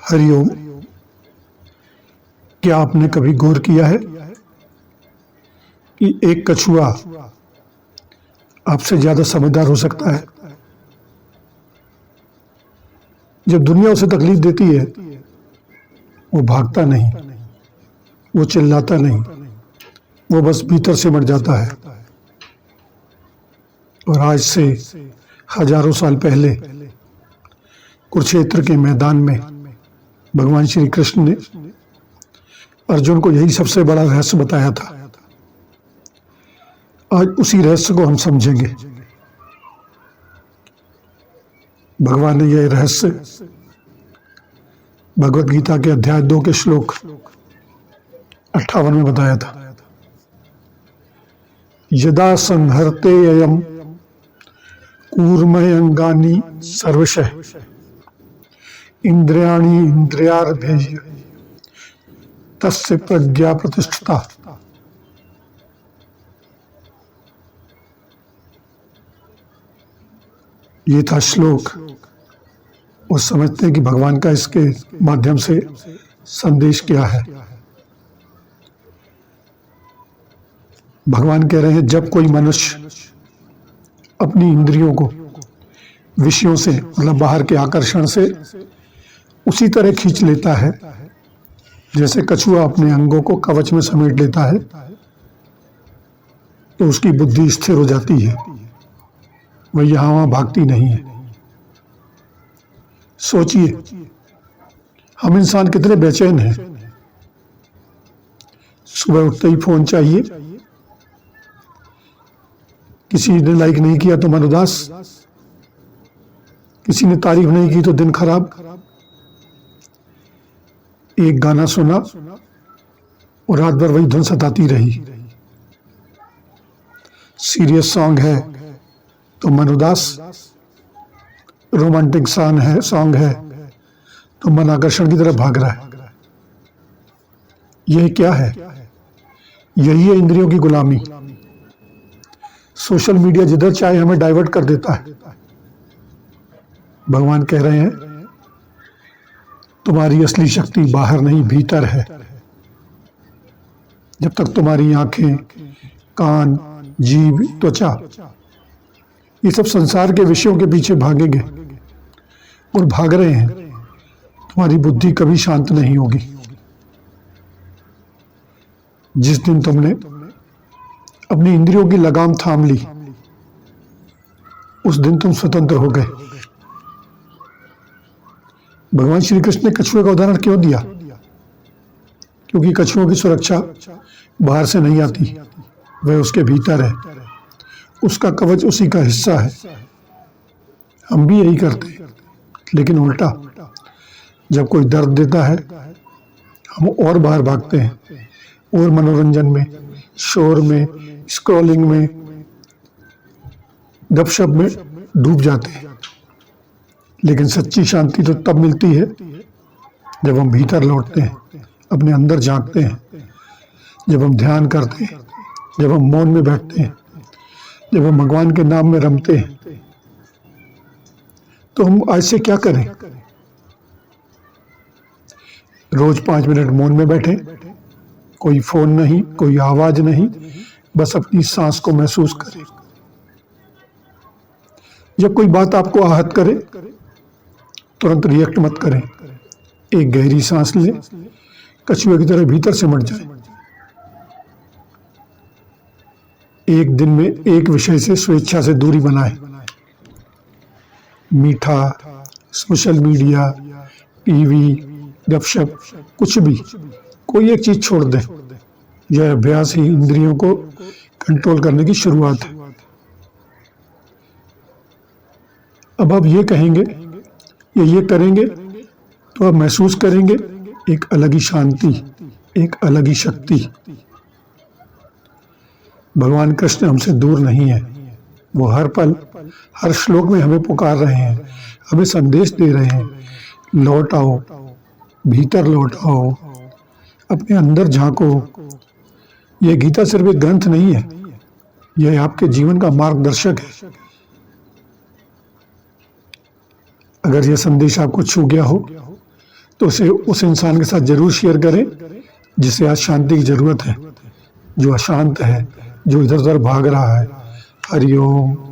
हरिओम। क्या आपने कभी गौर किया है कि एक कछुआ आपसे ज्यादा समझदार हो सकता है? जब दुनिया उसे तकलीफ देती है, वो भागता नहीं, वो चिल्लाता नहीं, वो बस भीतर से मर जाता है। और आज से हजारों साल पहले कुरुक्षेत्र के मैदान में भगवान श्री कृष्ण ने अर्जुन को यही सबसे बड़ा रहस्य बताया था। आज उसी रहस्य को हम समझेंगे। भगवान ने यह रहस्य भगवत गीता के अध्याय 2 के श्लोक 58 में बताया था। यदा संहर्ते अयम कूर्मयंगानि सर्वशः इंद्रियाणि इंद्रियार्थेषु तस्य प्रज्ञा प्रतिष्ठिता। ये था श्लोक। वो समझते हैं कि भगवान का इसके माध्यम से संदेश क्या है। भगवान कह रहे हैं, जब कोई मनुष्य अपनी इंद्रियों को विषयों से मतलब बाहर के आकर्षण से उसी तरह खींच लेता है जैसे कछुआ अपने अंगों को कवच में समेट लेता है, तो उसकी बुद्धि स्थिर हो जाती है, वह यहां वहां भागती नहीं है। सोचिए, हम इंसान कितने बेचैन हैं। सुबह उठते ही फोन चाहिए, किसी ने लाइक नहीं किया तो मन उदास, किसी ने तारीफ नहीं की तो दिन खराब। एक गाना सुना और रात भर वही धुन सताती रही। सीरियस सॉन्ग है तो मन उदास, रोमांटिक सॉन्ग है तो मन आकर्षण की तरफ भाग रहा है। यह क्या है? यही है इंद्रियों की गुलामी। सोशल मीडिया जिधर चाहे हमें डाइवर्ट कर देता है। भगवान कह रहे हैं, तुम्हारी असली शक्ति बाहर नहीं भीतर है। जब तक तुम्हारी आंखें, कान, जीभ, त्वचा ये सब संसार के विषयों के पीछे भागेंगे और भाग रहे हैं, तुम्हारी बुद्धि कभी शांत नहीं होगी। जिस दिन तुमने अपनी इंद्रियों की लगाम थाम ली, उस दिन तुम स्वतंत्र हो गए। भगवान श्री कृष्ण ने कछुए का उदाहरण क्यों दिया? क्योंकि कछुओं की सुरक्षा बाहर से नहीं आती, वह उसके भीतर है। उसका कवच उसी का हिस्सा है। हम भी यही करते हैं, लेकिन उल्टा। जब कोई दर्द देता है, हम और बाहर भागते हैं और मनोरंजन में, शोर में, स्क्रॉलिंग में, गपशप में डूब जाते हैं। लेकिन सच्ची शांति तो तब मिलती है जब हम भीतर लौटते हैं, अपने अंदर झांकते हैं, जब हम ध्यान करते हैं, जब हम मौन में बैठते हैं, जब हम भगवान के नाम में रमते हैं। तो हम आज से क्या करें? रोज 5 मिनट मौन में बैठे, कोई फोन नहीं, कोई आवाज नहीं, बस अपनी सांस को महसूस करें। जब कोई बात आपको आहत करे, तुरंत रिएक्ट मत करें। एक गहरी सांस लें, कछुए की तरह भीतर से मर जाएं। एक दिन में एक विषय से स्वेच्छा से दूरी बनाएं। मीठा, सोशल मीडिया, टीवी, गपशप, कुछ भी, कोई एक चीज छोड़ दें। यह अभ्यास ही इंद्रियों को कंट्रोल करने की शुरुआत है। अब आप ये कहेंगे या ये करेंगे तो आप महसूस करेंगे एक अलग ही शांति, एक अलग ही शक्ति। भगवान कृष्ण हमसे दूर नहीं है। वो हर पल, हर श्लोक में हमें पुकार रहे हैं, हमें संदेश दे रहे हैं, लौट आओ, भीतर लौट आओ, अपने अंदर झांको। यह गीता सिर्फ एक ग्रंथ नहीं है, यह आपके जीवन का मार्गदर्शक है। अगर यह संदेश आपको छू गया हो तो उसे उस इंसान के साथ जरूर शेयर करें जिसे आज शांति की ज़रूरत है, जो अशांत है, जो इधर उधर भाग रहा है। हरिओम।